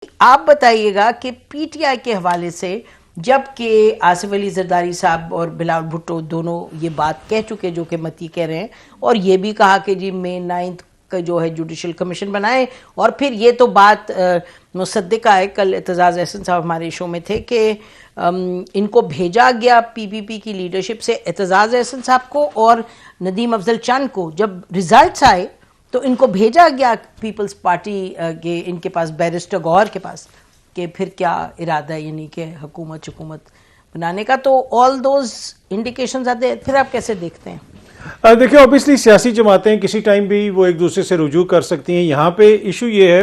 آپ بتائیے گا کہ پی ٹی آئی کے حوالے سے جب کہ آصف علی زرداری صاحب اور بلاول بھٹو دونوں یہ بات کہہ چکے جو کہ متی کہہ رہے ہیں، اور یہ بھی کہا کہ جی مئی 9 کا جو ہے جوڈیشل کمیشن بنائے، اور پھر یہ تو بات مصدق آئے، کل اعتزاز احسن صاحب ہمارے شو میں تھے کہ ان کو بھیجا گیا پی پی پی کی لیڈرشپ سے اعتزاز احسن صاحب کو اور ندیم افضل چند کو، جب ریزلٹس آئے تو ان کو بھیجا گیا پیپلز پارٹی کے ان کے پاس بیرسٹر گوہر کے پاس کہ پھر کیا ارادہ ہے، یعنی کہ حکومت بنانے کا. تو آل دوز انڈیکیشنز آتے ہیں. پھر آپ کیسے دیکھتے ہیں؟ دیکھیں اوبیسلی سیاسی جماعتیں کسی ٹائم بھی وہ ایک دوسرے سے رجوع کر سکتی ہیں. یہاں پہ ایشو یہ ہے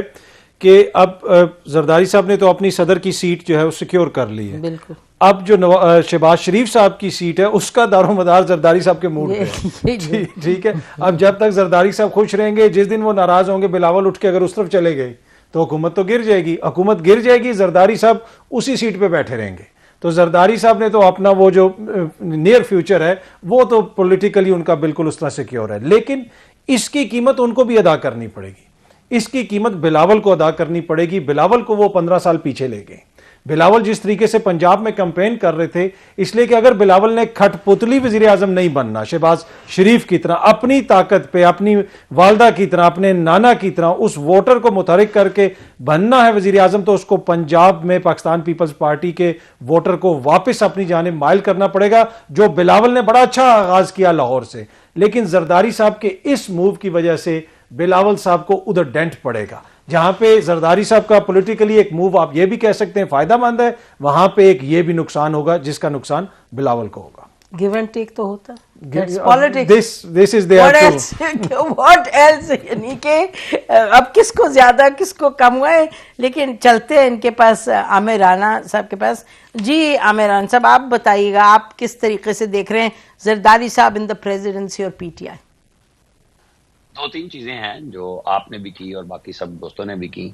کہ اب زرداری صاحب نے تو اپنی صدر کی سیٹ جو ہے وہ سیکیور کر لی ہے. بالکل. اب جو شہباز شریف صاحب کی سیٹ ہے اس کا دار و مدار زرداری صاحب کے موڈ پہ ہے. ٹھیک ہے، اب جب تک زرداری صاحب خوش رہیں گے، جس دن وہ ناراض ہوں گے بلاول اٹھ کے اگر اس طرف چلے گئے تو حکومت تو گر جائے گی. حکومت گر جائے گی، زرداری صاحب اسی سیٹ پہ بیٹھے رہیں گے. تو زرداری صاحب نے تو اپنا وہ جو نیئر فیوچر ہے وہ تو پولیٹیکلی ان کا بالکل اس طرح سیکیور ہے، لیکن اس کی قیمت ان کو بھی ادا کرنی پڑے گی. اس کی قیمت بلاول کو ادا کرنی پڑے گی. بلاول کو وہ 15 سال پیچھے لے گئے. بلاول جس طریقے سے پنجاب میں کمپین کر رہے تھے، اس لیے کہ اگر بلاول نے کھٹ پتلی وزیر اعظم نہیں بننا، شہباز شریف کی طرح اپنی طاقت پہ، اپنی والدہ کی طرح، اپنے نانا کی طرح اس ووٹر کو متحرک کر کے بننا ہے وزیر اعظم، تو اس کو پنجاب میں پاکستان پیپلز پارٹی کے ووٹر کو واپس اپنی جانب مائل کرنا پڑے گا، جو بلاول نے بڑا اچھا آغاز کیا لاہور سے. لیکن زرداری صاحب کے اس موو کی وجہ سے بلاول صاحب کو ادھر ڈینٹ پڑے گا. جہاں پہ زرداری صاحب کا پولیٹیکلی ایک موو آپ یہ بھی کہہ سکتے ہیں فائدہ مند ہے، وہاں پہ ایک یہ بھی نقصان ہوگا جس کا نقصان بلاول کو ہوگا. گیو اینڈ ٹیک تو ہوتا ہے. What else؟ یعنی کہ اب کس کو زیادہ کس کو کم ہوا ہے. لیکن چلتے ہیں ان کے پاس، عامر رانا صاحب کے پاس. جی عامر رانا صاحب، آپ بتائیے گا آپ کس طریقے سے دیکھ رہے ہیں زرداری صاحب ان دا پریزیڈنسی اور پی ٹی آئی؟ 2-3 چیزیں ہیں جو آپ نے بھی کی اور باقی سب دوستوں نے بھی کی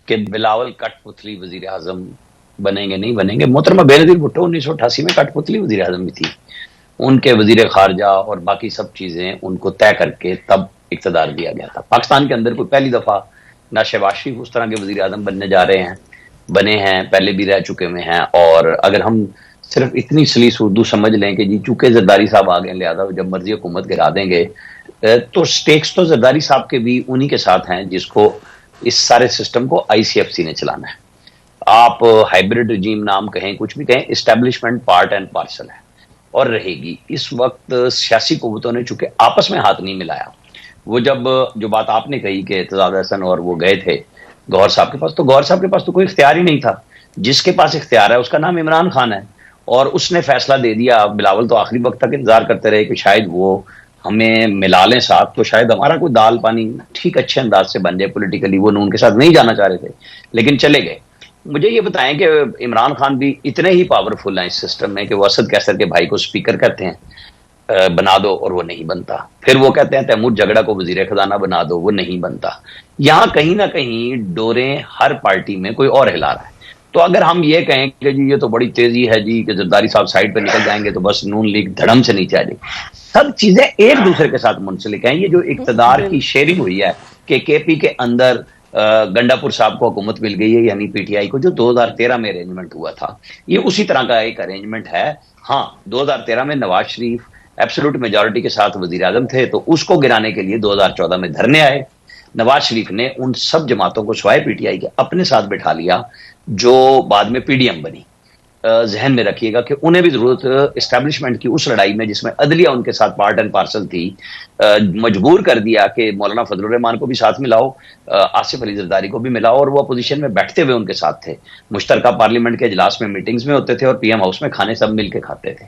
کہ بلاول کٹ پتلی وزیر اعظم بنیں گے نہیں بنیں گے. محترمہ بینظیر بھٹو 1988 میں کٹ پتلی وزیر اعظم بھی تھی. ان کے وزیر خارجہ اور باقی سب چیزیں ان کو طے کر کے تب اقتدار دیا گیا تھا. پاکستان کے اندر کوئی پہلی دفعہ نہ شہباز شریف اس طرح کے وزیر اعظم بننے جا رہے ہیں، بنے ہیں، پہلے بھی رہ چکے ہوئے ہیں. اور اگر ہم صرف اتنی سلیس اردو سمجھ لیں کہ جی چونکہ زرداری صاحب آ گئے لہٰذا جب مرضی حکومت گرا دیں گے، تو سٹیکس تو زرداری صاحب کے بھی انہی کے ساتھ ہیں جس کو اس سارے سسٹم کو آئی سی ایف سی نے چلانا ہے. آپ ہائبرڈ رجیم نام کہیں کچھ بھی کہیں، اسٹیبلشمنٹ پارٹ اینڈ پارسل ہے اور رہے گی. اس وقت سیاسی قوتوں نے چونکہ آپس میں ہاتھ نہیں ملایا، وہ جب جو بات آپ نے کہی کہ اعتزاز احسن اور وہ گئے تھے گوہر صاحب کے پاس، تو گوہر صاحب کے پاس تو کوئی اختیار ہی نہیں تھا. جس کے پاس اختیار ہے اس کا نام عمران خان ہے، اور اس نے فیصلہ دے دیا. بلاول تو آخری وقت تک انتظار کرتے رہے کہ شاید وہ ہمیں ملا لیں ساتھ تو شاید ہمارا کوئی دال پانی ٹھیک اچھے انداز سے بن جائے پولیٹیکلی. وہ ان کے ساتھ نہیں جانا چاہ رہے تھے لیکن چلے گئے. مجھے یہ بتائیں کہ عمران خان بھی اتنے ہی پاورفل ہیں اس سسٹم میں کہ وہ اسد کیسر کے بھائی کو سپیکر کہتے ہیں بنا دو اور وہ نہیں بنتا. پھر وہ کہتے ہیں تیمور جگڑا کو وزیر خزانہ بنا دو، وہ نہیں بنتا. یہاں کہیں نہ کہیں ڈوریں ہر پارٹی میں کوئی اور ہلا رہا ہے. تو اگر ہم یہ کہیں کہ جی یہ تو بڑی تیزی ہے جی کہ زرداری صاحب سائڈ پہ نکل جائیں گے تو بس نون لیگ دھڑم سے نیچے آ جائے گی، سب چیزیں ایک دوسرے کے ساتھ منسلک ہیں. یہ جو اقتدار کی شیئرنگ ہوئی ہے کہ کے پی کے اندر گنڈا پور صاحب کو حکومت مل گئی ہے یعنی پی ٹی آئی کو، جو 2013 میں ارینجمنٹ ہوا تھا، یہ اسی طرح کا ایک ارینجمنٹ ہے. ہاں 2013 میں نواز شریف ایبسولوٹ میجورٹی کے ساتھ وزیر اعظم تھے تو اس کو گرانے کے لیے 2014 میں دھرنے آئے. نواز شریف نے ان سب جماعتوں کو سوائے پی ٹی آئی کے اپنے ساتھ بٹھا لیا جو بعد میں پی ڈی ایم بنی. ذہن میں رکھیے گا کہ انہیں بھی ضرورت اسٹیبلشمنٹ کی اس لڑائی میں جس میں عدلیہ ان کے ساتھ پارٹ اینڈ پارسل تھی، مجبور کر دیا کہ مولانا فضل الرحمان کو بھی ساتھ ملاؤ، آصف علی زرداری کو بھی ملاؤ، اور وہ اپوزیشن میں بیٹھتے ہوئے ان کے ساتھ تھے. مشترکہ پارلیمنٹ کے اجلاس میں میٹنگز میں ہوتے تھے اور پی ایم ہاؤس میں کھانے سب مل کے کھاتے تھے.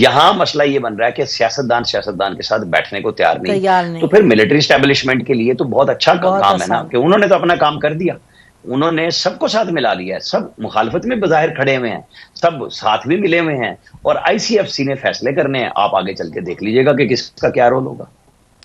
یہاں مسئلہ یہ بن رہا ہے کہ سیاستدان کے ساتھ بیٹھنے کو تیار نہیں. تو پھر ملٹری اسٹیبلشمنٹ کے لیے تو بہت اچھا کام ہے نا کہ انہوں نے تو اپنا کام کر دیا، انہوں نے سب کو ساتھ ملا لیا ہے. سب مخالفت میں بظاہر کھڑے ہوئے ہیں، سب ساتھ بھی ملے ہوئے ہیں، اور آئی سی ایف سی نے فیصلے کرنے ہیں. آپ آگے چل کے دیکھ لیجئے گا کہ کس کا کیا رول ہوگا.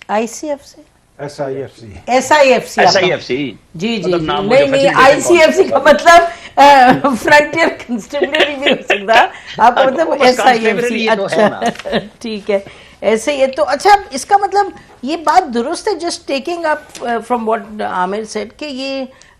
I C F C, S I F C, S I F C, S I F C, جی جی نہیں آئی سی ایف سی کا مطلب فرنٹیئر کنسٹیبلری بھی ہو سکتا، آپ کا مطلب ایس آئی ایف سی. اچھا ٹھیک ہے، ایسے یہ تو اچھا. اس کا مطلب یہ بات درست ہے، just taking up from what Aamir said, کہ یہ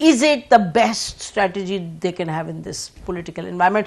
is it the best strategy they can have in this political environment?